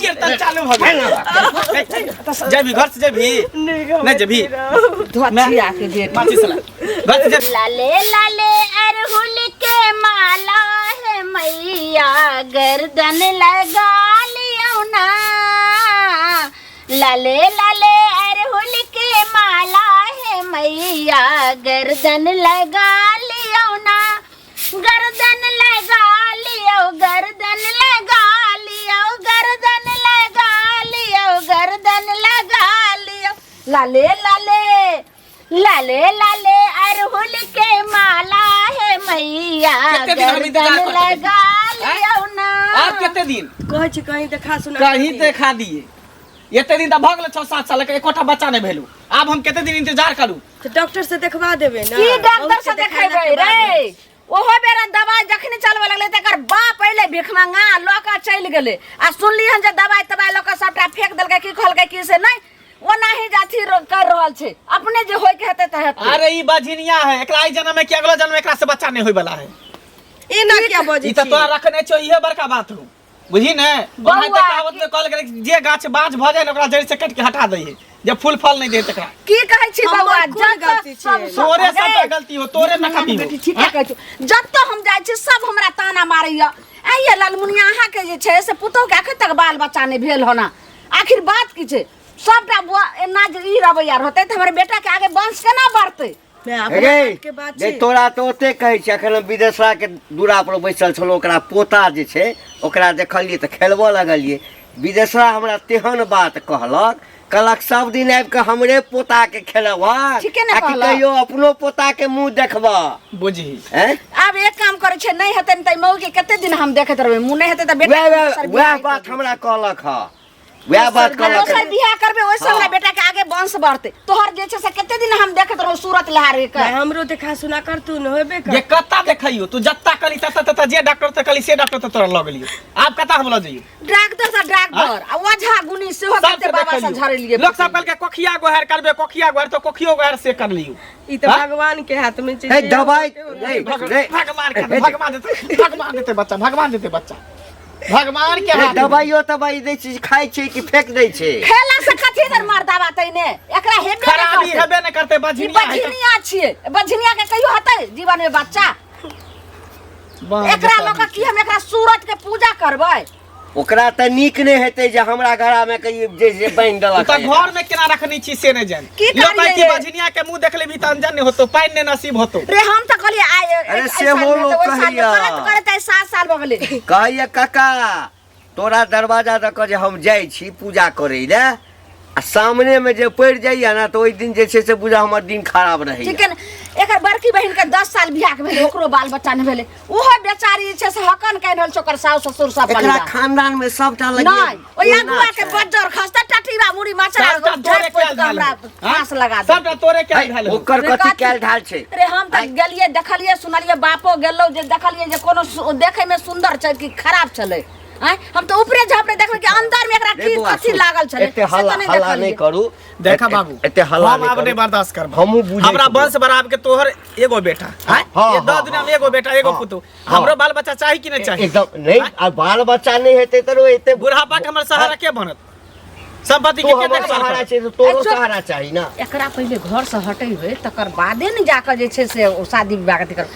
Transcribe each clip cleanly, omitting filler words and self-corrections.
कीर्तन चालू भ गेल जेबी घर से जेबी नहीं जेबी धोतिया के बेटी माची सला घर से जेबी लाले लाले अरहुल के माला है मैया गर्दन लगा लियो ना लाले लाले अरहुल के माला है मैया गर्दन लगा लियो ना गर्दन लगा लियो गर्दन लगा लियो गर्दन लगा लियो गर्दन लगा लियो लाले लाले लाले लाले अरहुल के माला है मैया गर्दन लगा लियो ना आप कितने दिन कहै छी कहीं देखा सुना कहीं देखा दिए एते दिन त भ गेल 6-7 साल के एकोटा बच्चा नहीं भेलू अब हम कितने दिन इंतजार करू तो डॉक्टर से देखवा देबे ना की डॉक्टर से देखेबै रे ओहो बेरा दवाई जखनी चलबे लगले तकर बाप पहले भिख मंगा लोका चल गेले आ सुनली हन जे दवाई तबाई लोका सबटा फेंक देलकै की खोलकै की से नहीं ओना ही जाथी कर रहल छे अपने जे होय के हेते त हेते अरे ई बझिनिया है एकरा ई जन्म में कि अगला जन्म में एकरा से बच्चा नहीं होय वाला है ई ना क्या बजे ई त तोरा रखने छो इहे बड़का बात हो बुझी ने ओना त कहावत में कहल गेल जे गाछ बाँझ भ जाय न ओकरा जड़ से काट के हटा दई जब फूल फल नहीं दे तकरा की कहै छी बउआ जत तोरे सब गलती हो तोरे न खाती हो ठीक है कहै छी जत हम जाय छी सब हमरा ताना मारैया आइए लालमुनिया अहाँ के जे छे से पुतौ के अखन तक बाल बच्चा नहीं भेल होना आखिर बात की छे सबटा एना जे ई रवैया रहते त हमर बेटा के आगे वंश केना बढ़ते मैं अपना के बात जे तोरा तो ओते कहै छै अखन विदेशरा के दूरा पर बैसल छलो ओकरा पोता जे छै ओकरा देखलिए त खेलबो लगलिए विदेशरा हमरा तेहन बात कहलक कहलक सब दिन आबि के हमरे पोता के खेलबा ठीके ने कहलक कहियो अपनो पोता के मुंह देखबा बुझी हैं अब एक काम करे छे नहीं हेते त मौ के कते दिन हम देखत रहबे मुंह नहीं हेते त बेटा वह बात हमरा कहलक ह वह बात कहलक दोसर बियाह करबे ओइ से हमरा बेटा के आगे वंश बढ़ते तोहर जे छे से कते दिन हम देखत रहौ सूरत लहारे के हमरो देखा सुना कर तू न होबे ये कर कत्ता देखइयो तू जत्ता कली तत्ता जे डॉक्टर त कली से डॉक्टर त तोरा लग लियो आप कत्ता हम ल जइयो डॉक्टर से डॉक्टर आ ओझा गुनी से हो कते बाबा से झरे लिए लोग सब कल के कोखिया गोहर करबे कोखिया गोहर तो कोखियो गोहर से कर लियो ई तो भगवान के हाथ में हे दवाई भगवान देते बच्चा भगवान के हाथ दवाइयो तबाई दै छै खाइ छै कि फेंक दै छै खेला से कथि दर मार दावा तइने एकरा हेबे खराबी हेबे न करते बझिनिया छिए बझिनिया के कहियो हतै जीवन में बच्चा एकरा लोग की हम एकरा सूरज के पूजा करबै ओकरा त नीक नहीं हेतै जे हमरा घरा में कहियो जे बांध देलक त घर में केना रखनी छी से नहीं जान लोग की बझिनिया के मुंह देख ले भी त अनजान नहीं होतो पाइन ने नसीब होतो रे हम त कहलिए अरे से हो लोग कहिया करत 7 साल भ गेलै कहिया काका तोरा दरवाजा तक जे हम जाई छी पूजा करे ले आ सामने में जे पड़ जाइया ना तो ओई दिन जे छै से बुझा हमर दिन खराब रहै ठीक है एकर बड़की बहिन के 10 साल बियाह के भेले ओकरो बाल बच्चा न भेले ओहो बेचारी छै से हकन कहि रहल छोकर सास ससुर सब एकरा खानदान में सबटा लगे नहीं ओ अगुआ के बज्जर खस्ता टटीरा मुड़ी माचरा हमरा फांस लगा दे सबटा तोरे के ढाल ओकर कथि कैल ढाल छै अरे हम त गेलिए देखलिए सुनलिए बापो गेलौ जे देखलिए जे कोनो देखे में सुंदर छै कि खराब चले हम तो ऊपरे झापड़े देखल कि अंदर में एकरा की कथि लागल छले एते हल्ला नहीं करू देखा बाबू एते हल्ला हम अब नहीं बर्दाश्त करब हमहु बुझे हमरा वंश बराबर के तोहर एगो बेटा ये 10 दुनिया में एगो बेटा एगो पुतौ हमरो बाल बच्चा चाहि कि नहीं चाहि एकदम नहीं आ बाल बच्चा नहीं हेते त एते बुढ़ापा के हमर सहारा के बनत संपत्ति के हमर सहारा छै तोरो सहारा चाहि ना एकरा पहले घर से हटै होय तकर बादे न जाके जे छै से शादी विवाह के कर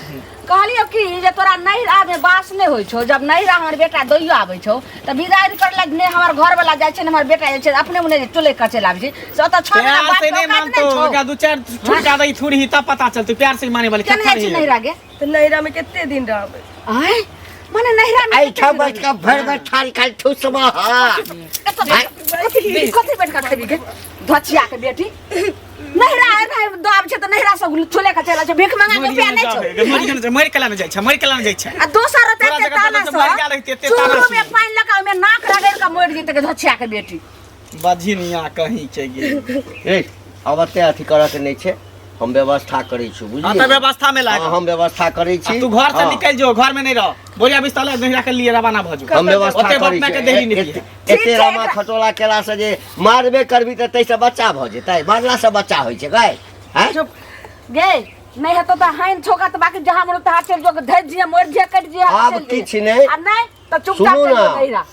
कहलियो कि जे तोरा नहिरा में बास नहीं होय छौ जब नहिरा हमर बेटा दोइयो आबै छौ त विदाई करला ने हमर घर वाला जाय छै हमर बेटा जे छै अपने मुने टोले कचे लाबै छै से त छ महीना बाद नहीं मानतो का दो चार छुटका दई थोड़ी ही तब पता चलते प्यार से माने वाले केना छै नहिरा गे तो नहिरा में कितने दिन रहबे आय माने नहिरा में आई छ बैठ का भर ठारी खाली ठुसमा कथि बैठ का खेबी गे धचिया के बेटी नहिरा है दाब छै त नहिरा से छोले का चला छै भीख मांगा के रुपया नहीं छौ मर केला न जाय छै आ दोसर रहते के ताना से शुरू में पानी लगा में नाक रगड़ के मोड़ जेते के धचिया के बेटी बझिनिया कहीं छै गे ए अब ते अथी करत नहीं छै हम व्यवस्था करै छी बुझलिए हां त व्यवस्था में लाग हम व्यवस्था करै छी तू घर से निकल जो घर में नहीं रह बोलिया बिस्ताला नहिरा के लिए रवाना भ जो हम व्यवस्था ओते करै बाप के देही नहीं एते रामा खटोला केला से जे मारबे करबी त तै से बच्चा भ जेतै मारला से बच्चा होय छै गाय हैं गे नहीं है तो हाइन छोका तो बाकी जहां मन तहां चल जो धज दिए मोर दिए कट दिए आब किछ नहीं आ नहीं तो चुपचाप सुनू चल ना। नहीं रहा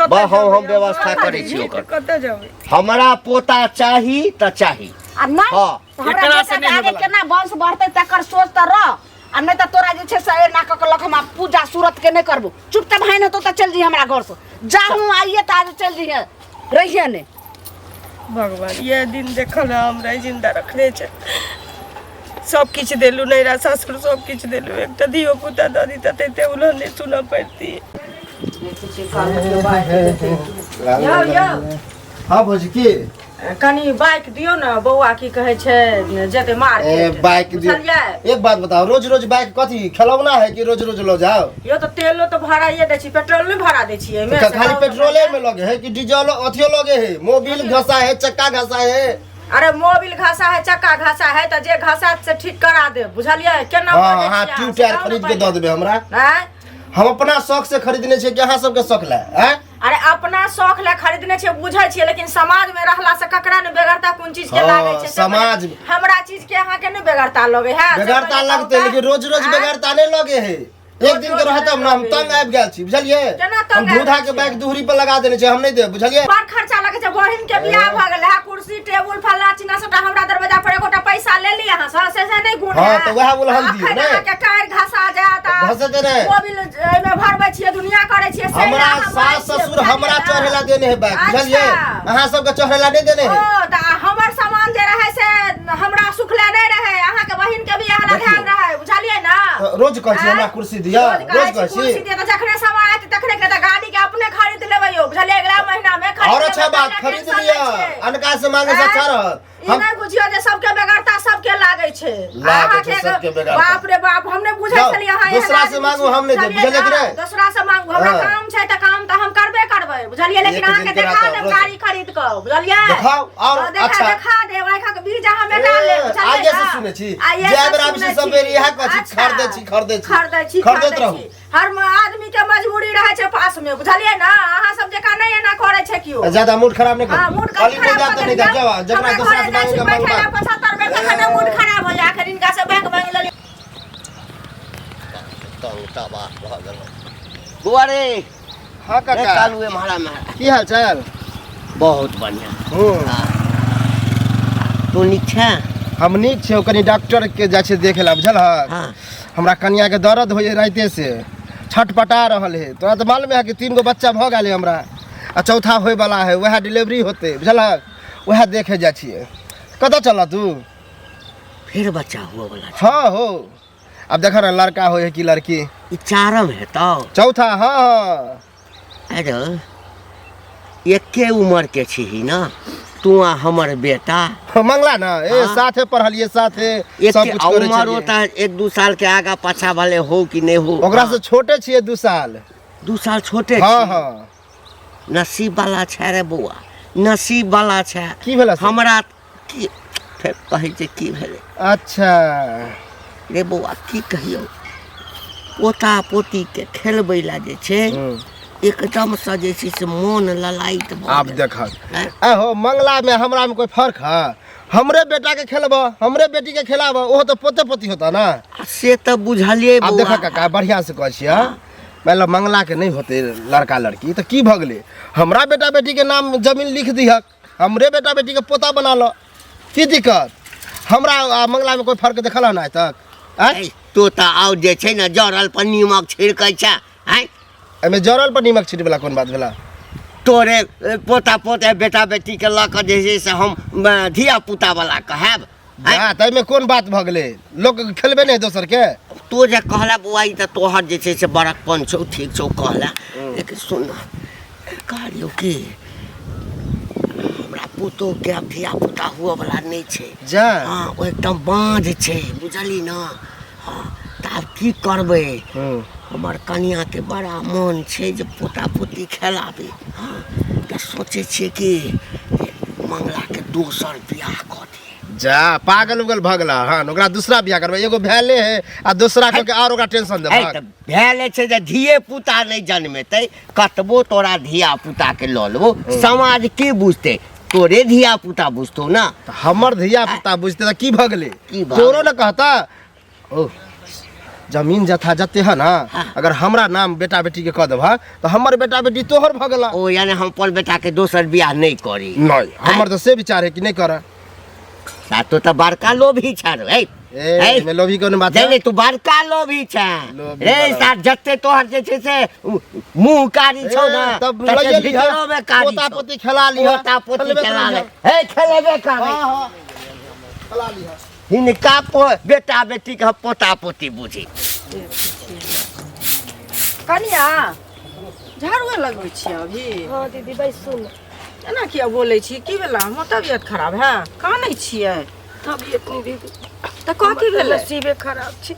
बा हम व्यवस्था करै छी ओकर कतऽ जेबै हमरा पोता चाही त चाही आ नहीं हाँ। तो हमरा एकरा बेटा से के नहीं आगे होबला। केना वंश बढ़ते तकर सोच त रह आ नहीं तो तोरा जे छे से ना क लख हम पूजा सूरत के नहीं करबो चुपचाप हाइन तो चल जी हमरा घर से जा हूं आइए त आज चल जी रहिए ने भगवान ये दिन देखल हमरा जिंदा रखले छै सब किछ देलु नैरा ससुर सब किछ देलु एकटा धियो पुता दादी तते उलह नहीं सुन पड़ती यो यो हाँ भौजी की कनी बाइक दियो ना बौआ की कहे छै जेते मार ए बाइक दियो। एक बात बताओ, रोज रोज बाइक कथी खिलौना है कि रोज रोज लो जाओ? यो तो तेलो तो भाड़ाइए दै छी, पेट्रोल नहीं भाड़ा दै छी एमे से खाली पेट्रोले में लगे है कि डीजल अथियो लगे है? मोबिल घसा है, चक्का घसा है? अरे मोबिल घासा है, चक्का घासा है तो जे घासा से ठीक करा दे, बुझलिए केना हाँ बजै हाँ, छी ट्यूब अहाँ? टायर बताउ खरीद ने के दे पहिले। देबे हमरा। हैं? हम अपना शौक से खरीदने छे कि अहाँ सबके शौक ला हैं? अरे अपना शौक ले खरीदने छे बुझै छियै, लेकिन समाज में रहला से ककरा ने बेगरता कोन चीज के हाँ, लागे छै? समाज में। हमरा चीज के अहाँ के ने बेगरता लगे है? बेगरता लगते, लेकिन रोज रोज बेगरता नहीं लगे है। एक दिन के रहते हम ना, हम तंग आबि गेल छी, बुझलिए? केना तंग हम दूधा आबि के छी? बाइक दूहरी पर लगा देने छे, हम नहीं दे, बुझलिए? बड़ खर्चा लगे छै, बहिन के बियाह भ गेल है, कुर्सी टेबुल फल्ला चिना सबटा हमरा दरवाजा पर एगोटा पैसा ले ली अहाँ से नहीं गुण है। हाँ, तो वएह बोल हम दियो ने। के टायर घसा जात घसते ने। मोबिल एमे भरबै छियै, दुनिया करे छियै से हमरा सास ससुर हमरा चढ़ेला देने है बाइक, बुझलिए? अहाँ सबके चढ़ेला नहीं देने है। ओ त हमर सामान जे रहे से हमरा सुखले नहीं रहे, अहाँ के बहिन के बियाह ला ध्यान रहे, बुझलिए ना? तो रोज कहै छी हमरा कुर्सी दिया, रोज कहै कुर्सी छी। दिया त जखने समय आयत तखने के त गाड़ी के अपने खरीद लेबै यो, बुझलिए? अगला महीना में खरीद और लेबै, अच्छा बात, पहिले खरीद टेंशन लिया, नहीं छै। अनका से मांगे से अच्छा रहत। ई नहीं बुझियो जे सबके बेगरता सबके लागे छै। लागे छै सबके बेगरता। बाप रे बाप, हम नहीं बुझै जाउ, छली अहाँ दूसरा से मांगू, हम नहीं देब, बुझलिए कि नहीं? दूसरा से मांगू, हमरा हाँ। काम छै त काम त हम करबे करबै, बुझलिए? लेकिन एक अहाँ दिन के के देखा रात देब रोज। गाड़ी खरीद क, बुझलिए? देखाओ, और हाँ, अच्छा। देखा देब, आँखा के बीज अहाँ मेटा लेब, बुझलिए आगे से ना? सुनै छी, आइए जे से बेर आबै छी सुनै सब बेर छी। इएह कहै छी, अच्छा। खरीदै छी। खरीदैत खरीदैत रहू। छी। हर आदमी के मजबूरी रहे छै पास में, बुझलिए ना? अहाँ सब जेका नहीं एना करे छै कियो। ज्यादा मूड खराब नहीं हाँ, कर। मूड खाली खराब पूजा तो नहीं कर, जाओ, जकरा दूसरा से मांगे के मांगबा। 75 बेर तखने मूड खराब हो जाए, आखिर इनका से बैंक मांग लेली। बुआ रे, हाँ काका, कालू है मारा मारा। की हाल चाल? बहुत बढ़िया। तू नीक छै? हम नीक छै, कनी डॉक्टर के जाइ छै देखे ला, बुझल है? हाँ। हमरा कनिया के दर्द होय राइते से छटपटा रहल है। तोरा तो मालूम है कि 3 गो बच्चा भ गेल है हमरा, आ चौथा होय वाला है, वह डिलीवरी होते, बुझल है? वह देखे जाइ छियै। कतऽ चल तू? फिर बच्चा हुआ वाला छै। हाँ हो, अब देखा ना लड़का हो है कि लड़की। ई चारम है तो चौथा, हाँ हाँ। अरे एके उम्र के छी ना तू आ हमर बेटा? मंगला ना, ए हाँ। साथे पढ़लिए, साथे एक सब कुछ करे उम्र छलिए। होता है, 1-2 साल के आगा पाछा वाले हो कि नहीं हो? ओकरा से छोटे छिए 2 साल। 2 साल छोटे हाँ छी। हाँ। नसीब वाला छै रे बौआ, नसीब वाला छै। की भेला से? हमरा की फेर कहै छै की भेलै अच्छा, रे बौआ, की कहियो पोता पोती के खेलबै ला जे छै एकदम से जे छै से मोन ललाइत भऽ आप गेल। देखा हैं? हो मंगला में हमरा में कोई फर्क है? हमरे बेटा के खेलब, हमरे बेटी के खिलाब, वो तो पोते पोती होता ना। आ से तो बुझलिए आप बौआ। देखा काका, बढ़िया से कह छियै, मतलब मंगला के नहीं होते लड़का लड़की तो की भ गेलै? हमरा बेटा बेटी के नाम जमीन लिख दिहक, हमरे बेटा बेटी के पोता बना लो, की दिक्कत? हमरा आ मंगला में कोई फर्क देखल है ना आज तक? ऐ, तो आउ जे छै ने जरल पर नीमक छिड़कै छै। हैं? एमे जरल पर नीमक छीटे वाला कोन बात भेला? तोरे पोता पोते बेटा बेटी के लऽ कऽ जे छै से हम धिया पुता वाला कहब? हाँ, तो एमे कोन बात भ गेलै? लोग खेलबे नहीं दोसर के। तो जे कहला बुआ, ई तऽ तोहर जे छै से बड़कपन छौ, ठीक छौ कहला, लेकिन सुन ना, कहलियौ कि हमरा पुतो के अब धिया पुता हुआ वाला नहीं छै। जा हाँ, ओ एकदम बाँझ छै, बुझली ना? हाँ, तऽ आब की करबै? हमर कनिया के बड़ा मन छै जे पोता पोती खेलाबे। हाँ, तऽ सोचे छियै कि मंगला के दोसर बियाह कऽ दिए। जा पागल उगल भ गेला। हाँ, ओकरा दूसरा बियाह करबै, एगो भैले है आ दूसरा के और ओकरा टेंशन ऐ देबा। तऽ भेले छै जे धिये पुता नहीं जन्मेतै, कतबो तोरा धिया पुता के लऽ लेबो, समाज के बुझतै? तोरे धिया पुता बुझतौ ना। हमर धिया पुता बुझते त की भ गेलै? की भऽ तोरो न कहता ओह जमीन जथा जते है ना अगर हमरा नाम बेटा बेटी के कह देबा तो हमर बेटा बेटी तोहर भ गेला। ओ यानी हम अपन बेटा के दोसर बियाह नहीं करी? नहीं हमर तो से विचार है कि नहीं करे। तो बड़का लोभी छ रे। ए में लोभी कोनो बात नहीं तू बड़का लोभी छ रे। साथ जत्ते तोहर जे छे से मुंह कारी छौ ना तब तते भीतरो में कारी पोता पोती खेला लिया। पोता पोती खेला ले। ए खेलेबे करे। हां खेला लिया। हिनका बेटा बेटी के पोता पोती बुझी। कनिया झाड़ू लगबै छी अभी? हाँ दीदी भाई सुन एना किया बोलै छी? की भेला? हमर तबियत खराब है? कानै छियै? तबियत नहीं दीदी त कथी भेलै? नसीबे खराब छी।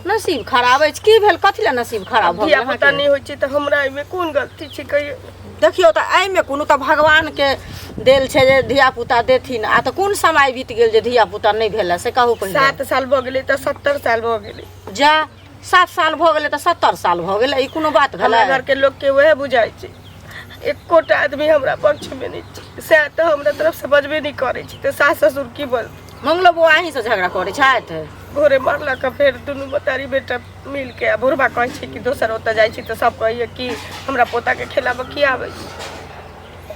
नसीब खराब अछि? की भेल? कथी ला नसीब खराब भ धिया गेल? पुता नहीं होइ छै त हमरा एमे कोन गलती छै कहियो? देखियो त एहिमे कोनो त भगवान के देल छै जे धिया पुता देथिन। आ त कोन समय बीत गेल जे धिया पुता नहीं भेला से कहू पहिले। 7 साल भ गेलै त 70 साल भ गेलै। जा 7 साल भ गेलै त 70 साल भ गेलै। ई कोनो बात भेलै? हमरा घर के लोग के वह बुझाई छै। एकोटा आदमी हमरा पक्ष में नहीं छै। से त हमरा तरफ से बजबे नहीं करे छै त सास ससुर की बोल। मंगलो बउआ अहीं से झगड़ा करे छथि? भोरे मारला का फिर दुनू बतारी बेटा मिल के भोरबा कहै छै कि दोसर ओतऽ जाइ छी त सब कहैए कि हमरा पोता के खिलाबऽ की आबै छै।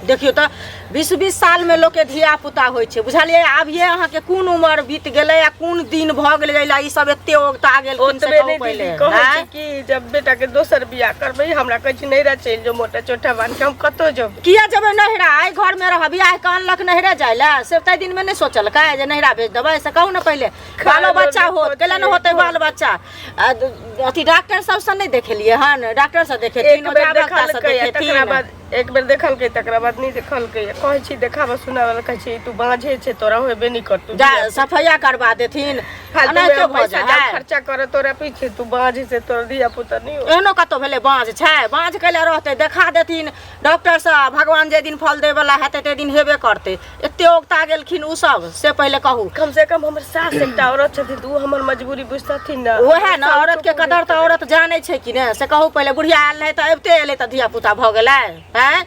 देखियो त 20-20 साल में लोग के धिया पुता होइ छै बुझलियै। आबिए अहाँ के कोन उम्र बीत गेलै आ कोन दिन भ गेलै जइला ई सब एते ओगता गेल किन से ओतबे कहू नहीं पहिले। दीदी कहै छै कि जब बेटा के दोसर बियाह करबै हमरा कहै छै नैरा चलि जो मोटा चोटा बांध के हम कतौ जब। किया जब नहिरा आई घर में रह बियाह कानलक नहिरा जाइला से तै दिन में नहीं सोचल का जे नहिरा भेज देबै से कहू न पहिले। बालो बच्चा होत केला न होतै बाल बच्चा? अथी डॉक्टर सब से नहीं देखेलिए हन? डॉक्टर से देखेथिन ओझा से देखेथिन। एक बेर देखलकै तकरा बाद नहीं देखलकै। कहै छी देखावा सुनावला कहै छी तू बांझे छै तोरा होबे नहीं कर तू जा सफैया करवा देथिन। फालतू अनाहितो में भ पैसा जाय। जब खर्चा करे तोरा पीछे तू बांझे से तोर दिया पुता नहीं हो। एहनो कतौ भेलै बाँझ छै? बाँझ कैले रहतै देखा देथिन डॉक्टर से। भगवान जे दिन फल दै वाला हेतै ते दिन हेबे करतै। एते ओगता गेलखिन उ सब से पहिले कहू। कम से कम हमर सास एकटा औरत छथिन तू हमर मजबूरी बुझतथिन ना। ओहे न औरत के कदर त औरत जानै छै कि ने से कहू पहिले। बुढ़िया आयल रहै त अबिते एलै त धिया पुता भ गेलै हैं?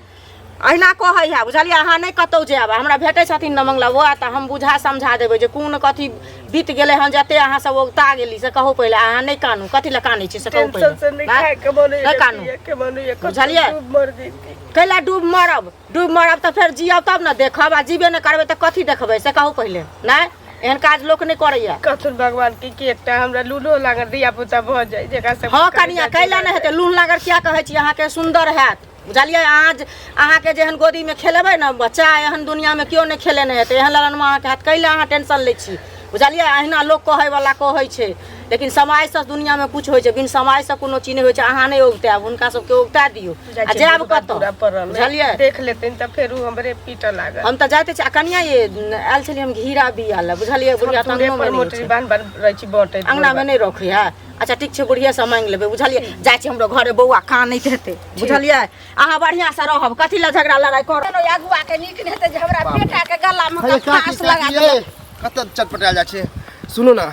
अहिना कहै है बुझलियै। अहाँ नहीं कतौ जायब हमरा भेटै छथिन न मंगला बउआ त हम बुझा समझा देबै जे कोन कथी बीत गेलै हन जते अहाँ सब ओगता गेली से कहू पहिले। अहाँ नहीं कानू कथी ला कानै छी से कहू टेंशन से नहीं खाए के बोले नहीं कानू के बोले बुझलियै? मर जैती कैला डूब मरब त फेर जियब तब न देखब। आ जीबे नहीं करबै त कथी देखबै से कहू पहिले। नहीं एहन काज लोक नहीं करैया। कथुन भगवान की एकटा हमरा लूलो लागल दिया पुता भ जाय जेकरा से हाँ कनिया कैला नहीं हेतै? लून लागल किया कहै छी? अहाँ के सुंदर हैत बुझलियै। आज अहाँ के जेहन गोदी में खेलेबै न बच्चा एहन दुनिया में क्यों नहीं खेले नहीं हेतै। एहन ललनमा अहाँ के हाथ कैला अहाँ टेंशन लै छी बुझलियै। अहिना लोक कहै वाला कहै छै लेकिन समाज से दुनिया में कुछ होइ छै। बिन समाज से कोनो चीज नहीं होइ छै। अहाँ नहीं उगताब हुनका सबके उगता दियौ आ जायब कतौ बुझलियै। देख लेते त फेर उ हमरे पीट लागल। हम त जाते छी। आ कनिया ये आयल छलियै हम घेरा बिया ला बुझलियै। बुढ़िया त अंगनो में मोटरी बांध रहै छी बटे अंगना में नहीं रखै है। अच्छा ठीक छै बुढ़िया से मांग लेबै बुझलियै। जाइ छी हमरो घरे बौआ कानैत हेतै बुझलियै। अहाँ बढ़िया से रहब कथी ला झगड़ा लड़ाई करब। अगुआ के नीक नहीं हेतै जे हमरा बेटा के गला में फांस लगा दे। कत चटपटायल जाइ छै? सुनू ना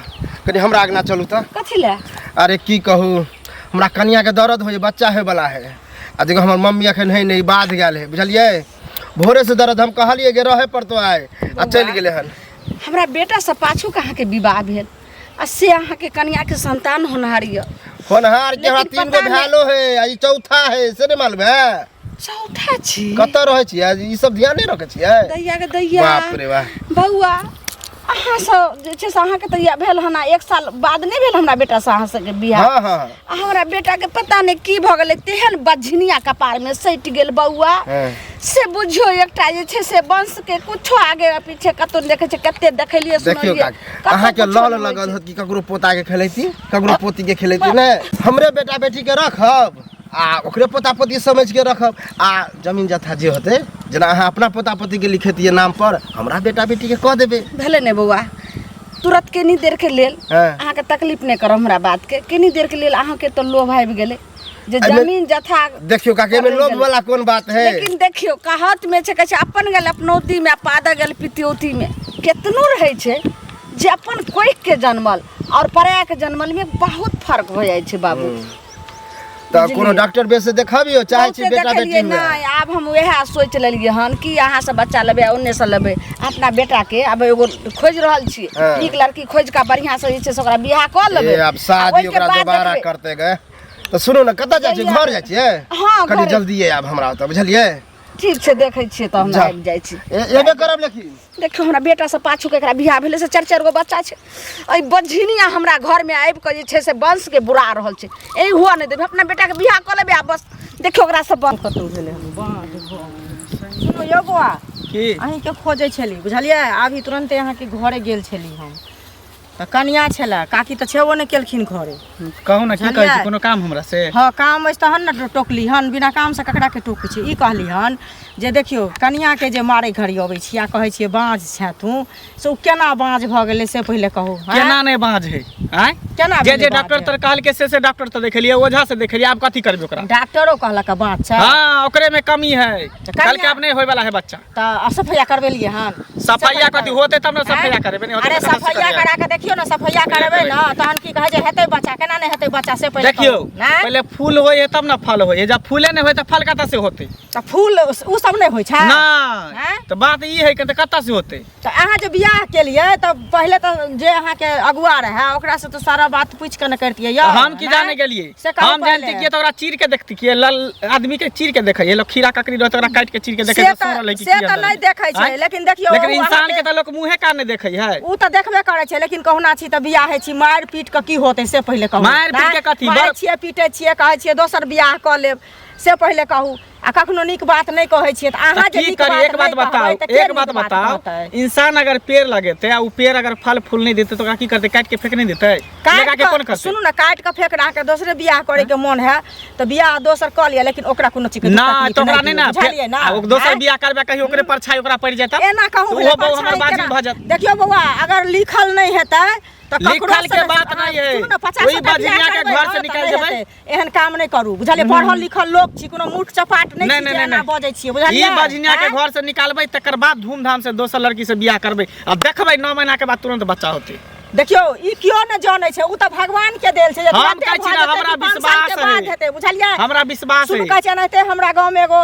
कनी हमरा आगना चलू त। कथी ला? अरे की कहू हमरा कनिया के दर्द हो बच्चा है वाला है। आ देखो हमर मम्मी अखन है नहीं बाध गेल है बुझलियै। भोरे से दर्द हम कहलिए गे रहे पड़तो आए आ चल गेले हन। हमरा बेटा से पाछू कहाँ के विवाह भेल आ से अहाँ के कनिया के संतान होनहारी है। होनहार के हमरा 3 गो भालो है आ ई चौथा है से नहीं मालूम है? चौथा छी? कत रहे छी ई सब ध्यान नहीं रखे छियै? दैया के दैया बाप रे वाह। बउआ अहाँ सब जे छै से अहाँ के तैया भेल हना 1 साल बाद नहीं भेल हमरा बेटा से अहाँ से के बियाह। हां हां आ हमरा बेटा के पता नहीं की भ गेलै तेहन बझनिया कपार में सटि गेल बउआ। से बुझियो एकटा जे छै से वंश के कुछो आगे पीछे कतौ देखे छै कते देखलिए देखियो सुनलिए। अहाँ के लल लगल होत कि ककरो पोता के खेलैती ककरो पोती के खेलैती ने। हमरे बेटा बेटी के रखब आ ओकरे पोता पोती समझ के रखब। आ जमीन जथा जे होते जेना अहाँ अपना पोता पोती के लिखेतिए नाम पर हमरा बेटा बेटी के कह देबे। भेले ने बउआ तुरंत केनी देर के लेल अहाँ के तकलीफ नहीं करब हमरा बात के। केनी देर के लेल अहाँ के तो लोभ आबि गेलै जे जमीन जथा। देखियो काके में लोभ वाला कौन बात है? लेकिन देखियो कहत में छै कहै अपन गेल अपनौती में पादा गेल पितियौती में केतनो रहै छै जे अपन कोई के जन्मल और पराया के जन्मल में बहुत फर्क हो जाय छै बाबू तो कोनो डॉक्टर बेस से देखाबियो चाहे छी बेटा बेटी में नहीं अब हम वह सोच लेलिए हन कि यहाँ से बच्चा लेबे ओन्ने से लेबे अपना बेटा के अब एगो खोज रहल छी हाँ। एक लड़की खोज का बढ़िया से जे छै से ओकरा बियाह क लेबे ए अब शादी ओकरा दोबारा करते गए तो सुनो ना कतऽ जाइ छी घर जाइ छियै हाँ, कनी घरे। जल्दी आब हमरा ओतऽ बुझलियै ठीक छै देखै छियै त हम जा। आबि जाइ छी एबे करब लेकिन देखियो हमरा बेटा से पाछू के एकरा बियाह भेले से 4-4 गो बच्चा छै अइ बझिनिया हमरा घर में आबि के जे छै से वंश के बुरा रहल छै ए हुआ नहीं देबे अपना बेटा के बियाह क लेबे आ बस देखियो ओकरा सब बंद कतौ भेले हम सुनो यो बौआ की अहीं के खोजै छली बुझलियै अभी तुरंते अहाँ के घरे गेल छली हम त कनिया छला काकी त छेबो नहि केलखिन घरे कहू ना की कहै छी कोनो काम हमरा से हाँ काम अछि तहन न टोकली हन बिना काम से ककरा के टोकै छी ई कहली हन जे देखियो कनिया के जे मारै घड़ी अबै छी आ कहै छियै बाँझ छै तू से उ केना बाँझ भ गेलै से पहिले कहू हाँ? केना नहीं बाँझ है आय केना जे भेलै डॉक्टर बाँझ? तर कहलके से डॉक्टर तो देखलिए ओझा से देखलिए आप कथी करबे ओकरा डॉक्टरो कहलक बाँझ छै हां ओकरे में कमी है कनिया- कल के अब नहीं होय वाला है बच्चा त सफैया करबेलिए हन सफाइया कथी होते तब ना सफाइया करबे नहीं होते अरे तो कतऽ से सफैया करबै? करा के देखियो ना सफैया करबे ना तहन की कहै जे हेतै बच्चा केना नहीं हेतै बच्चा से पहिले देखियो कहू, नहीं? पहले फूल होय है तब ना फल होय है जब फूले नहीं होय तो फल कतऽ से होते त फूल उ सब नहीं होइ छै ना हैं? तो बात ई है कि कतऽ से होते त अहाँ जे बियाह केलिए त पहिले त जे अहाँ के अगुआ रहे ओकरा से तो सारा बात पूछ के न करतिए या हम की जाने गेलिए से कहू हम जानते पहिले। कि तो ओकरा चीर के देखती कि लल आदमी के चीर के देखे ये लोग खीरा ककड़ी रहते ओकरा काट के चीर के देखे से तो सोरल है कि से की त अंदर नहीं है। देखै छै आँय? लेकिन देखियो लेकिन उ इंसान अहाँ के तो लोग मुंहे का नहीं देखे है उ त देखबे करे छै लेकिन कहुना छी त बियाह है छी मार पीट के की होते से पहिले कहू मारि पीट के कथी? मारै छियै पीटे छियै कहै छियै दोसर बियाह क लेब से पहिले कहू आ कखनो नीक बात नहीं कहै छियै त अहाँ जे की नीक करी एक बात नहीं बताओ कहबै त के एक बात नीक बताओ कहतै? इंसान अगर पेड़ लगेते आ उ पेड़ अगर फल फूल नहीं देते तो ओकरा की करते काट के फेंक नहीं देते लगा के कौन करते सुनू ना काट के फेंक रहा के दूसरे बियाह करे के मन है तो बियाह दोसर क लिया लेकिन ओकरा कोनो चीज के ना तकलीफ तो ओकरा नहीं ना बुझलियै ना आ, दोसर हैं? बियाह करबे कहीं ओकरे परछाई ओकरा पड़ जाता एना कहूँ तो भेलै ओहो बहु हमर परछाई बाजी केना? भ जात देखियो बौआ अगर लिखल नहीं हेतै तो लिखल के बात नहीं है। वही बजनिया के घर से निकाल देबै। एहन काम नहीं करू बुझलियै पढ़ल लिखल लोग छी कोनो मूर्ख चपाट नहीं छी जे एना बजै छियै ई बुझलियै बजनिया के हैं? घर से निकालबै तकर बाद धूमधाम से दोसर लड़की से बियाह करबै अब देखबै 9 महीना के बाद तुरंत बच्चा होते देखियो ई कियो न जानै छै उ त भगवान के देल छै जे हम तुरंते कहै छी भऽ ना, जेतै, हमरा 5 साल के विश्वास बाद है। हेतै बुझलियै हमरा विश्वास सुन है कहै छै एनाहिते हमरा गाँव में एगो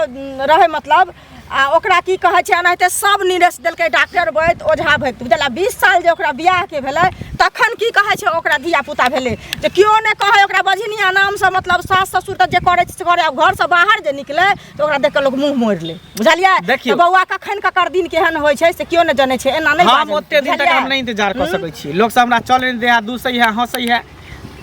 रहै मतलब आ ओकरा की कहै छै एनाहिते सब निरेश देलकै डॉक्टर वैद्य ओझा भक्त बुझल 20 साल जे ओकरा बियाह के भेलै तखन की कहै छै ओकरा धिया पुता भेलै जे केओ नहि कहै ओकरा बझनिया नाम से मतलब सास ससुर तऽ जे करै छै से करे आब घर से बाहर जे निकले तऽ ओकरा देख के लोग मुंह मोड़ि ले बुझलियै देखियौ। तऽ बौआ कखन ककर दिन केहन होइ छै से केओ नहि जानै छै एना नहि हम बाजल, ओते दिन तक बुझलियै? हम नहीं इंतजार कर सकै छी लोग सब हमरा चले दे है दूसई है हंसई है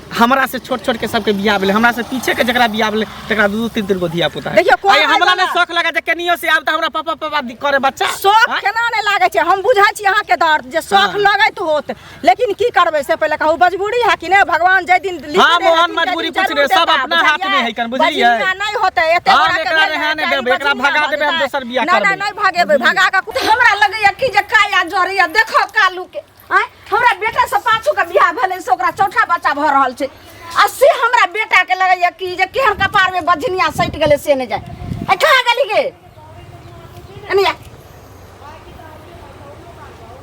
हमरा से छोट छोट के सबके बियाह भेलै हमरा से पीछे के जकरा बियाह भेलै तकरा 2-3 गो धिया पुता है देखियो, कोई आइ हमरा ने वाला- शौक लगा जे कनियो से आब त हमरा पापा पापा करे बच्चा शौक आँय? केना नहि लागै छै हम बुझै छी अहाँके दर्द जे शौक हाँ। लगैत होत लेकिन की करबै से पहिले कहू मजबूरी है कि नहीं भगवान जे दिन लिख हाँ, दे है, मोहन तिनके दिन मजबूरी कुछ जरूर नहीं, सब देता, अपना हाथ में है, कन बुझलियै? बजनिया नहीं होते एते हम बड़ा के एकरा भेल है, रहने चाहे देबै, एकरा बजनिया भगा भऽ देबै, हम जेतै। दोसर बियाह नहीं, करबै। नहीं भागेबै भगा के हमरा लगैया कि जे काया जरैया देखो कालू के आय हमरा बेटा से पाछू के बियाह भेलै से ओकरा चौथा बच्चा भ रहल छै आ से हमरा बेटा के लगैया कि जे केहन कपार में बजनिया सैट गेलै से नहि जाय आ कहाँ गेली गे अनिया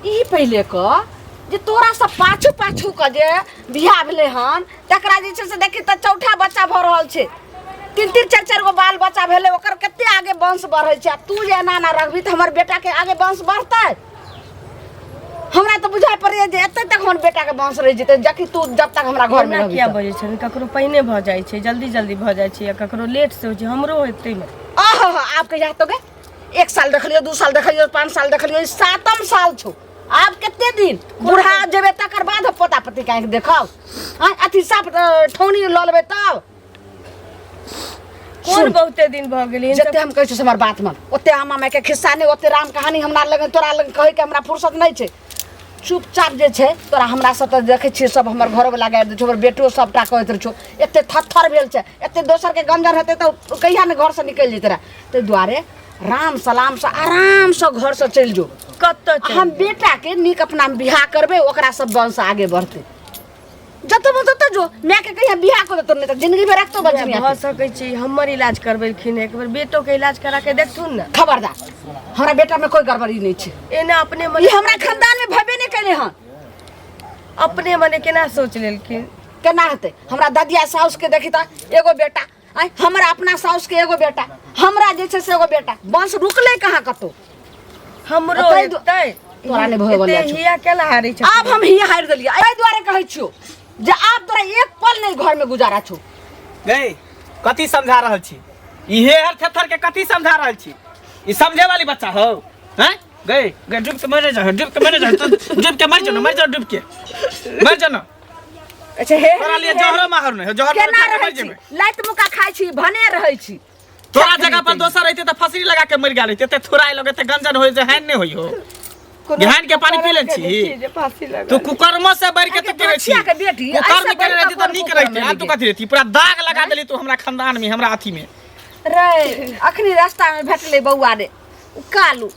ई पहिले क जे तोरा से पाछू पाछू के जे बियाह भेलै हन तकरा जे छै से देखी त चौथा बच्चा भ रहल छै 3-3 4-4 गो बाल बच्चा भेलै ओकर कते आगे वंश बढ़ै छै आ तू जे एना ना रखबी त हमर बेटा के आगे वंश बढ़तै हमरा तो बुझाय पड़े जे एते तक हमर बेटा के वंश रह जेतै जबकि तू जब तक हमरा घर में एना रहबी किया त। बजै छै ककरो पहिने भऽ जाइ छै जल्दी जल्दी भऽ जाइ छै या ककरो लेट से होइ छै हमरो होते में आहा आप कहिया तो गे 1 साल देखलियो 2 साल देखलियो 5 साल देखलियो ई 7म साल छौ आप कितने दिन बूढ़ा जेबे तकर बाद पोता पति काहे देखब हां अथी साफ ठौनी ल लेबे तब कोन बहुते दिन भऽ गेलै जते हम कहै छी हमर बात मन ओते आमा माय के खिस्सा नहीं ओते राम कहानी हमरा लगे तोरा लगे कहे के हमरा फुर्सत नहीं छै चुपचाप जे छै तोरा हमरा सब त देखै छी सब हमर घर वाला गाड़ि दे छौ हमर बेटो सबटा कहैत रह छौ एते थरथर भेल छै एते दोसर के गंजर हेतै त कहिया ने घर से निकल जेतै रे तै दुआरे राम सलाम से आराम से घर से चल जो कत्तो हम बेटा के नीक अपना बियाह करबे ओकरा सब वंश आगे बढ़ते जतो जतो जो मैं के कहिया बियाह कर तो नहीं त जिंदगी में रखतो बजनिया भऽ सकै छै हमर इलाज करबेलखिन एक बेर बेटो के इलाज करा के देखथुन ना खबरदार हमरा बेटा में कोई गड़बड़ी नहीं छै एना अपने ये मने हमरा खानदान में भबे नहीं कैले हन अपने मने केना सोच लेलखिन केना हेतै हमरा ददिया साउस के देखी त एगो बेटा आई हमरा अपना साउस के एगो बेटा, हमरा जे छै से एगो बेटा, बस रुकले कहाँ कतो। हमरो अतै दु- एतै तोरा नहि भऽ गेलै छौ। हिया केला हारी छै। आब हम ही हारि देलियै, एहि दुआरे कहै छियौ जे आब तोरा एक पल नहीं घर में गुजारा छौ। गई कथी समझा रहल छी? इहे हर थेथर के कथी समझा रहल छी? ई समझे वाली बच्चा हो? हैं गई गई डूब के मर जा, डूब के मर जा, डूब के मर जा, मर जा, डूब के मर जा ना। अच्छा हे तोरा लिए जहर माहर नहीं, जहर केना खा के रहै मर छी, जेबै। लाइत मुका खाइ छी, भने रहै छी। तोरा जगह पर दोसर रहते त फसरी लगा के मर गेल रहते, ते थोड़ा लगे ते गंजन होय जे हैन नहीं होई हो। बिहान के पानी पी ले छी तू कुकर्म से बढ़ के तू करे छी। बचिया के बेटी कुकर्म ऐसे करे रहती तो बड़का नीक कुकर्म रहती। आ तू कथी रहती? पूरा दाग लगा देली तू हमरा खानदान में, हमरा अथी में। रे अखनी रास्ता में भेटले बौआ रे कालू,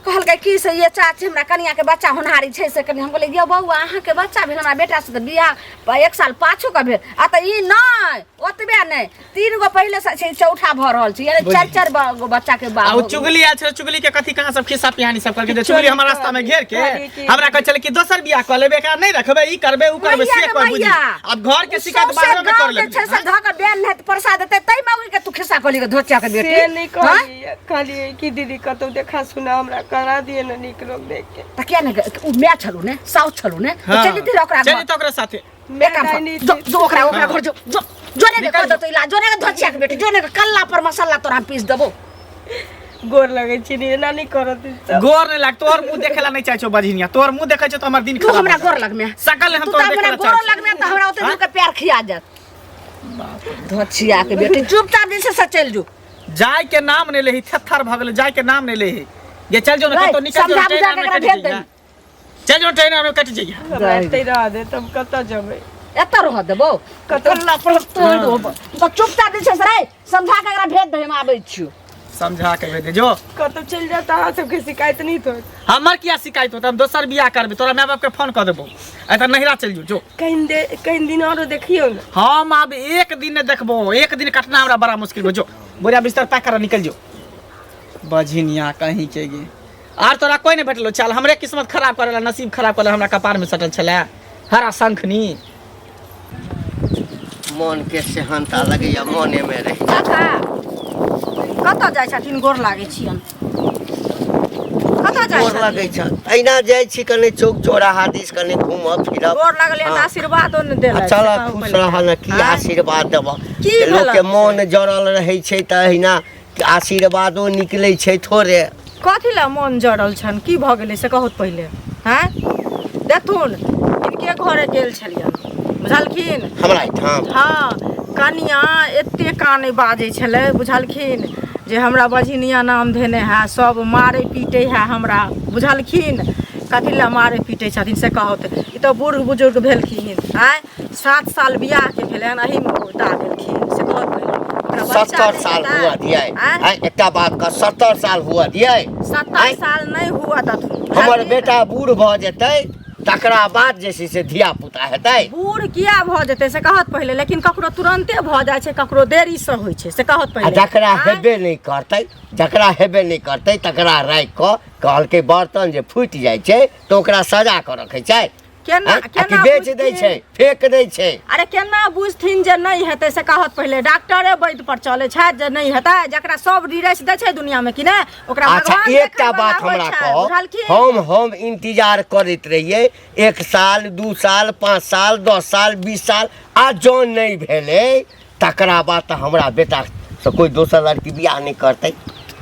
कहलकै की से ये चाची हमरा कनिया के बच्चा होनहारी छै से कनी। हम कहले ये बौआ अहाँ के बच्चा भेल, हमरा बेटा से त बियाह 1 साल पाछू का भेल। आ त ई नहीं ओतबे नहीं, 3 गो पहले से छै, चौथा भ रहल छी, यानी 4 गो बच्चा के आ बाप। उ चुगली आयल छे, चुगली के कथी कहां सब खिस्सा पिहानी सब करके दे। चुगली हमरा रास्ता में घेर के हमरा कह चले कि दोसर बियाह क लेबे, का नहीं रखबे, ई करबे उ करबे, से कर बुझी। अब घर के शिकायत बाहर में कर ले छै से धक बेन है प्रसाद देते तई मौगी के तू खिस्सा कहली के धोचिया के बेटी। से नहीं कहलिए, कहलिए कि दीदी कतौ देखा सुना हमरा करा दिए न नीक लोग देख के। त क्या ने उ मैं छलू ने, साउथ छलू ने, चली ती ओकरा चली तो ओकरा साथे एक काम कर, जो ओकरा घर जो जोने के कह दो तो इलाज, जोने के धोचिया के बेटी, जोने के कल्ला पर मसाला तोरा हम पीस देबो। गोर लगे छी रे ना नहीं करत सब। गोर नहीं लाग, तोर मुंह देखेला नहीं चाहे छो बझिनिया, तोर मुंह देखे छो तो हमर दिन तू खराब हमरा हो गोर जाए। लग में सकल हम तू तोर तो हमरा देखेला गोर चाहे लग में त हमरा ओते के प्यार खिया जात। धोचिया के बेटी चुपचाप जैसे से चल जो। जाय के नाम नहीं लेही, थेथर भगले, जाय के नाम नहीं लेही। ये चल जो ना भाई, तो निकल जो, समझा ट्रेन बुझा के में एकरा कट भेज जाइए। दे। चल जो ट्रेन में कट जाइए। हमरा एतै रह दे तब कतऽ जेबै? एत रह देबो कल्ला पर तोड़ देबो। तो चुपचाप जैसे से रे समझा के एकरा भेज दे, हम आबै छियो। समझा के भेज दे जो। कतौ चल जाता अहाँ सबके शिकायत नहीं तो। हमर क्या शिकायत होता? हम दोसर बियाह करबे, तोरा माय बाप के फोन कर देबो, एत नहिरा चल जो। जो कहीं दिन और देखियो ना। हम अब एक दिन ने देखबो, एक दिन कटना हमरा बड़ा मुश्किल हो। जो बोरिया बिस्तर पैक कर निकल जो। बझिनिया कहीं के गे आर तोरा कोई नहीं भेटलो। चल हमरे किस्मत खराब करेला, नसीब खराब करेला, हमरा कपार में सटल छले हरा शंखनी। मन के सेहनता लगैया मने में रहे। काका कतऽ जाइ छथिन? गोर लागै छियन। कतऽ जाइ गोर छथिन? लगै छ अहिना जाइ छी कने चौक चौराहा दिस कने घूमब फिरब। गोर लागले हाँ। त आशीर्वादो न देला। चल खुश रहल, की आशीर्वाद देब। की लोग के भेलक? मन जड़ल रहै छै त अहिना आशीर्वादो निकलै छै थोड़े। कथी ला मन जड़ल छन? की भ गेलै से कहत पहिले। हैं देखथुन इनके घरे गेल छलियन, बुझलखिन? हमरा एहिठाम हाँ कनिया एते काने बाजै छलै, बुझलखिन? जे हमरा बझिनिया नाम धेने है, सब मारे पीटे है हमरा, बुझलखिन? कथी ला मारे पीटे छथिन से कहत? ई तो बूढ़ बुजुर्ग भेलखिन, हैं 7 साल बियाह के भेलन, अही में उता देलखिन से कहत पहिले। 70 साल हुआ दिए। एकटा बात का 70 साल हुआ दिए। 70 साल नहीं हुआ दथुन। हमर बेटा बूढ़ भ जेतै तकरा बाद जे छै से धिया पुता हेतै। बूढ़ किया भ जेतै से कहत पहिले, लेकिन ककरो तुरंते भ जाइ छै, ककरो देरी से होइ छै से कहत आ पहिले। जकरा आँय? हेबे नहीं करतै, जकरा हेबे नहीं करतै तकरा राखि कऽ कहलकै बर्तन जे फूटि जाइ छै तऽ ओकरा सजा कऽ रखै छै। केना हाँ? आ कि केना बेच दै बुझथिन? छै, फेक दै छै। अरे केना बुझथिन जे नहीं हेतै से कहत पहिले। डॉक्टरे वैद्य पर चले छै जे नहीं हेतै, जकरा सब रिरेस दै छै दुनिया में कि ने, ओकरा अच्छा भगवान एकटा देखै बात वाला होइ हमरा छै, बुझलखिन? कह, हम इंतजार करैत रहिए 1 साल 2 साल 5 साल 10 साल 20 साल आ जौन नहीं भेलै तकरा बाद तऽ हमरा बेटा से कोई दोसर लड़की बियाह नहीं करतै।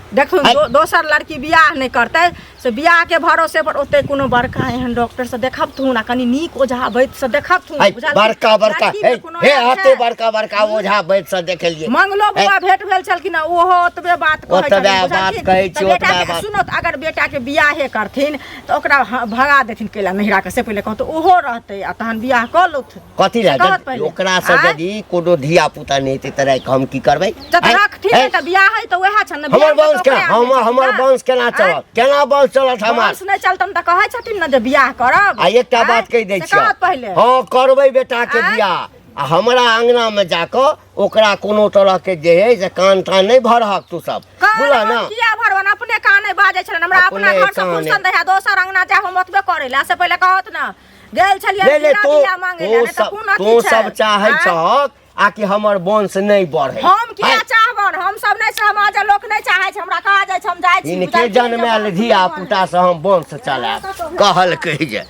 देखथुन दोसर लड़की बियाह नहीं करतै से बियाह के भरोसे पर ओते कोनो बड़का एहन डॉक्टर से देखबथुन, आ कनी नीक ओझा वैद्य से देखबथुन, बुझलखिन? बड़का बड़का लड़की में कोनो हे एहन हाथे छै? बड़का बड़का ओझा वैद्य से देखेलिए। मंगलो बुआ भेंट भेल छलखिन, ओहो ओतबे बात कहै ओतबे छलखिन, बात बुझलखिन? कहै तऽ छी, बेटा ओतबे के बात। सुनो, अगर बेटा के बियाहे करथिन तऽ ओकरा भगा देथिन कैला नहिरा के, से पहिले कहतो ओहो रहतै आ तहन बियाह क लौथ। कथी कहत लए पहिले। ओकरा से आँय? यदि कोनो धिया पुता नहीं हेतै तऽ हम की करबै? जब रखथिन तऽ बियाह है तऽ वएह छन ने। हमर वंश केना हमर वंश केना चलत? केना वंश चलत हमर? वंश नहीं चलतन तऽ कहै छथिन ने जे बियाह करब। आ एकटा बात कहि दै से छियै, कहत पहिले। हाँ करबै बेटा के आँय? बियाह आ हमरा अंगना में जाकऽ ओकरा कोनो तरह के जे है से कान तान नहीं भरहक तू सब, बुझल ना? किया भरवन अपने काने बाजै छलन, हमरा अपना अपने घर से काने। फुर्सत दै है, दोसर अंगना जा हम ओतबे करे ला। से पहिले कहत ना गेल छलियै ले ले बिना तू बियाह मांगे ला, नहीं तऽ कोन अथी तू छै? सब चाहै आँय? छहक आकि हमर वंश नहीं बढ़े हम किया चाहबन हम सब नहीं समाज लोक नहीं चाहे छै हमरा कहा जाय छै हम जाय छी इनके जन्मायल धिया पुता से हम वंश चलाब कहल कही जे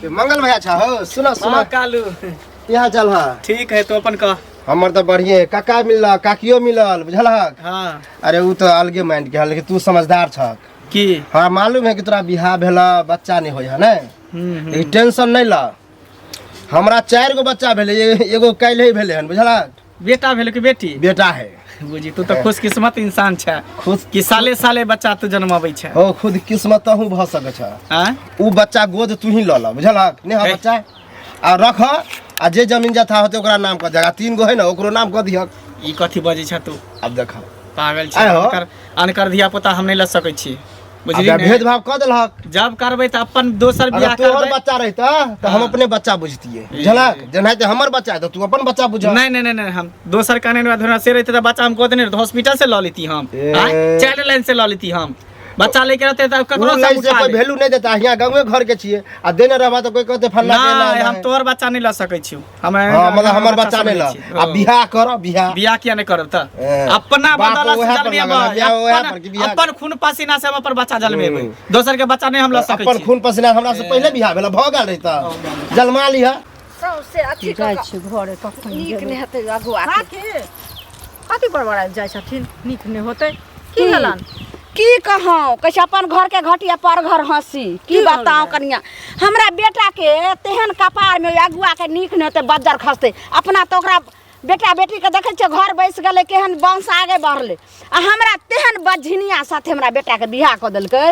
मंगल भैया छा हो सुनो सुनो हाँ कालू यहाँ चल हाँ ठीक है तो अपन कह। हमर तो बढ़िया काका मिलल काकियो मिलल बुझलक हाँ अरे उ तो अलगे माइंड के है लेकिन तू समझदार छक की हाँ मालूम है कि तोरा बियाह भेला बच्चा नहीं होय है ने लेकिन टेंशन नहीं ला हमरा 4 गो बच्चा भेले एगो काल्हि ही भेले हन बुझलक बेटा भेल कि बेटी बेटा है बुझी तू तो खुशकिस्मत इंसान छै खुश कि साले साले बच्चा तू जन्माबै छै। हो खुद किस्मत तहू भ सकै छ हाँ उ बच्चा गोद तू ही ल बुझलक नहीं है बच्चा आ रख आ जे जमीन जथा होते ओकरा नाम क जगह 3 गो है ना ओकरो नाम क दिहक। ई कथी बजै छ तू अब देख पागल छै आय हो। अनकर धिया पुता हम नहीं ल सकै छी बुझली अब ने भेदभाव क देलक जब करबै त अपन दोसर अगर बियाह तोहर करबै बच्चा रहता तो हम अपने बच्चा बुझतिए बुझलक जेनाहिते हमर बच्चा है तो तू अपन बच्चा बुझ नहीं नहीं नहीं हम दोसर कहने वाला धोना से रहते तो बच्चा हम गोद नहीं रहते हॉस्पिटल से ल लेती हम चाइल्ड लाइन से ल लेती हम बच्चा लेके रहते तो ककरो से से उठा कोई ले। वैल्यू नहीं देता यहाँ गांवे घर के छिए आ देने रहबा तो कोई कहते फल्ला के नहीं ना हम तोहर बच्चा नहीं ला सकै छी हम हां मतलब हमर बच्चा नहीं ला आ बियाह कर बियाह बियाह किया नहीं करब त ए, अपना बाप बदला ओहे से पर जन्मेबै लगल, बियाह ओहे पर कि बियाह- अपन खून पसीना से हम अपन बच्चा जन्मेबै दोसर के बच्चा नहीं हम ला सकै अपन छी। खून पसीना हमरा से पहले बियाह भेला भ गेल रहता जलमा लिहा सबसे अथी जाइ क छी घरे कखन नीक नहीं हेतै अगुआ के। काकी कथी बड़बड़ा जाय छथिन नीक नहीं होते की हलन की कहूँ कैसे अपन घर के घटिया पर घर हंसी की बताऊं कनिया हमरा बेटा के तेहन कपार में अगुआ के नीक नहीं होते बज्जर खसते अपना तो ओकरा बेटा बेटी के देखे छियै घर बैस गए केहन वंश आगे बढ़ले आ हमरा तेहन बझिनिया साथे हमरा बेटा के बियाह क देलकै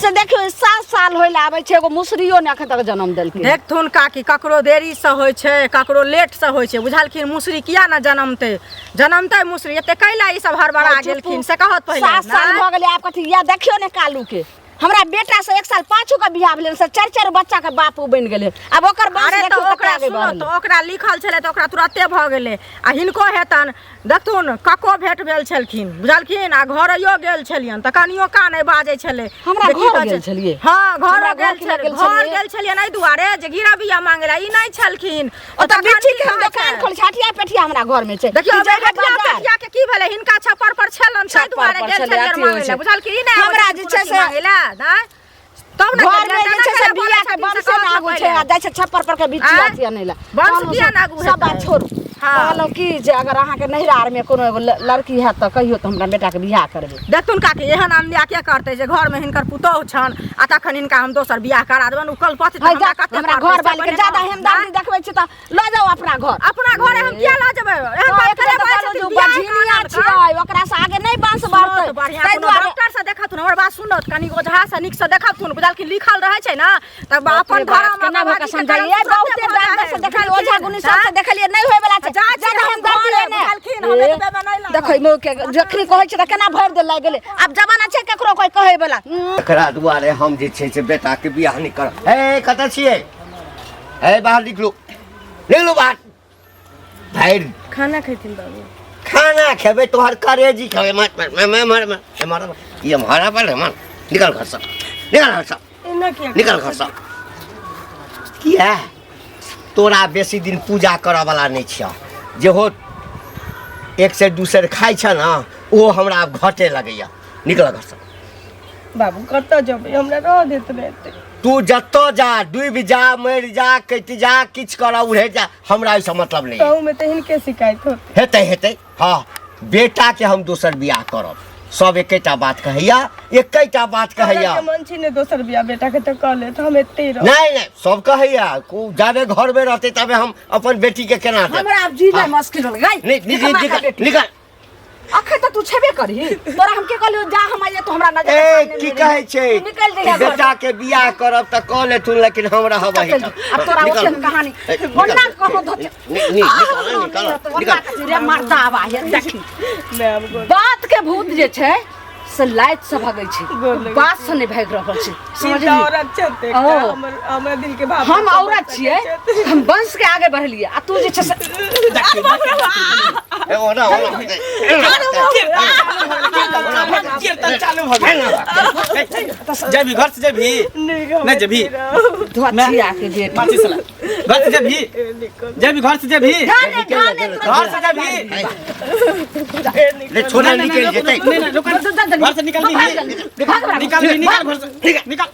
से देखियो 7 साल होइले आबै छै एगो मुसरियो ने अखन तक जन्म देलकै। देखथुन काकी ककरो देरी से होय छै ककरो लेट से होय छै बुझलखिन मुसरी किया ना जनमते मुसरी एते कैला ई सब हड़बड़ा गेलखिन से कहत पहिले 7 साल भ गेलै आब कथी या देखियो ने कालू के हमरा बेटा से 1 साल पाछू का बियाह भेलै से 4 बच्चा के बापू बन गेलै अब ओकर बात अरे तो देखियो ओकरा आगे सुनो बढ़लै। तो ओकरा लिखल छलै तो ओकरा तुरते भ गेलै आ हिनको हेतन देखथुन कको भेट भेल छलखिन बुझलखिन आ घरयो गेल छलियन त कनियो का नहीं बाजै छलै हमरा जे की घर कहै गेल छै? छलियै। हाँ घर हमरा गेल घर छलियै गेल घर छलियै। गेल छलियै नहि दुआरे जे गिरा बिया मांगेला ई नहीं छलखिन ओ त बिच्ची के हम कहै दुकान छै? खोल छाटिया पेटिया हमरा घर में छै देखियो ई जगह हटिया बाजार। तकिया के की भेलै हिनका छप्पर पर छलन छै छप्पर दुआरे पर गेल छलै, छलियै अथी होइ मांगेला छै। बुझलखिन ई नहि हमरा जे छै से मांगेला नहि तब ने घर में जे छै से बिया के वंश ना आगू छै आ जाइ छै छप्पर पर के बिच्ची आँय? अथी आनै ला वंश किया ना आगू सब बात हेतै? छोड़ू हाँ। कहलौ कि जे अगर अहाँ के नैहरा आर में कोनो एगो लड़की है त कहियो त हमरा बेटा के बियाह करबै। देखथुन काकी एहन आमलिया के करते जे घर में हिनकर पुतोह छन आ तखन हिनका हम दोसर बियाह करा देबन उ कल पति है जा हमरा घर वाली के ज्यादा हेमदारी देखबै छी त ल जाओ अपना घर अपना घरे हम किया ला जेबै एहन बात करे बात बझिनिया छियै ओकरा से आगे नहीं बांस बढ़तै बढ़िया तै कोनो दुआरे डॉक्टर से देखथुन हमर बात सुनत कनी ओझा से नीक से देखथुन बुझलखिन लिखल रहै छै ना त अपन धर्म केना भका समझाइए बहुते डॉक्टर से देखलिए ओझा गुनी सब से देखलिए नहीं होय वाला छै ज्यादा हेमदारी है ने देखै मो के जखनी कहै छै त केना भर दे लाग गेलै आब जमाना छै केकरो कोई कहै वाला एकरा दुआरे हम जे छै से बेटा के बियाह नहीं कर हे कतऽ छियै हे बाहर निकलू बाहर भाई खाना खैथिन बाबू खाना खेबै तोहर करेजी खेबै मत ये हमारा पर मन निकल घर से निकल घर से किया तोरा बेसी दिन पूजा करऽ वाला नहीं छियै जे हो 1 से 2 सेर खाइ छ ना ओ हमरा आब घटे लगैया निकल घर से बाबू कतऽ जेबै हमरा रह देत रहते तू जत्तो जा डूबि जा मरि जा कटि जा किछु करऽ उड़े जा हमरा ऐसा मतलब नहीं है। कहूँ में तो हिनके शिकायत हो हेतै हाँ बेटा के हम दोसर बियाह करब सब एकेटा बात कहैया एकेटा बात कहैया मन छी ने दोसर बियाह बेटा के तो कह ले हम एते रह नहीं सब कहैया जाबे घर में रहते तबे हम अपन बेटी के केना देब हमरा अब जीना मुश्किल हो गई निकल अखन त तू छेबे करी तोरा हम के कहलियो जा हम आइए तो हमरा नजर ए की कहै छै निकल जइया घर बेटा के बियाह करब त कह ले तू लेकिन हमरा हवा है अब तोरा ओते कहानी ओना कहो धोते निकल रे मरदा आवा है देखी बात के भूत जे छै से लाइट से भागै छै बात से नहीं भाग रहल छै समझली हमरा दिल के भाव हम औरत छियै हम वंश के आगे बढ़लिए आ तू जे छै से ए ओना चालू भ गेल जेबी घर से जेबी नहीं जेबी धोतिया के बेटी माची सला घर से जब घर से जब घर से जब ले छोड़ा निकल जेतै घर से निकल निकल घर से निकल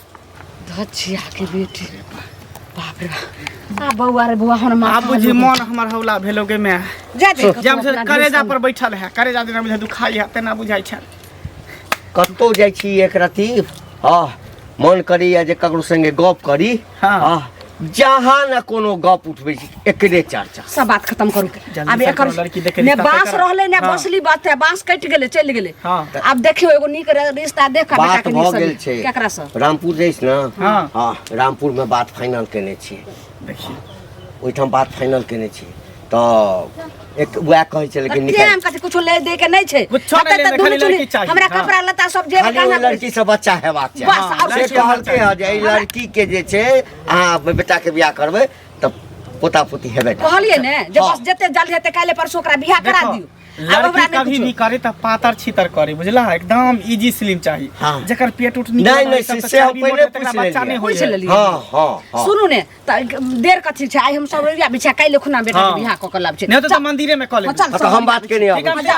धचिया के बेटी बाप रे आ बउआ रे बउआ हम बाबूजी मन हमर हौला भेलोगे में जा दे जब से करेजा पर बैठल है करेजा देना बुझा दुखाई है तेना बुझाई छै कतौ जाइ छी एक रति मन करैया जे ककरो संगे गप करी जहाँ न कोनो गप उठबै छी एकरे चर्चा सब बात खत्म करू जल्दी अब से एकर कोनो लड़की देखे ने रिश्ता बांस तय कर। रहले ने हाँ। बसली बात है बांस कट गेले चल गेले हाँ। अब देखियो एगो नीक रिश्ता देख का बेटा बात के भऽ निसन गेल छै केकरा से रामपुर जइस न हाँ। रामपुर में बात फाइनल केने छी देखिए ओइठाम बात फाइनल केने छी तऽ एक वएह कहै छै लेकिन के हम कते कुछो ले दे के नहीं छै कुछो नहीं हते ले, तो खाली दुनू लड़की चुनी, चाहिए। हमरा हाँ। कपड़ा लता सब जेब खाली ओइ लड़की से बच्चा हेबाक बस, चाही और से लड़की कहलकै हँ जे एहि लड़की के जे छै अहाँ बेटा के बियाह करबै तऽ पोता पोती हेबे टा। कहलिए ने जे हाँ। बस जते जल्दी हेते काले परसों ओकरा बियाह करा देखो, दियो अब लड़की हमरा कभी नहीं भी करे तो पातर छीतर करे बुझला एकदम इजी स्लिम चाहिए हाँ। जकर पेट उठ नहीं, से हम पहिले पूछ बच्चा नहीं लेलियै। होई पूछ है। लेलियै हाँ सुनू ने त देर कथी छै आइ हम सब रुपया बिछा काले खुना बेटा हाँ। के बियाह क के लाभ छै नहीं तो मंदिरे में कॉलेज चल, तऽ हम बात केने ठीक है, आबै छी।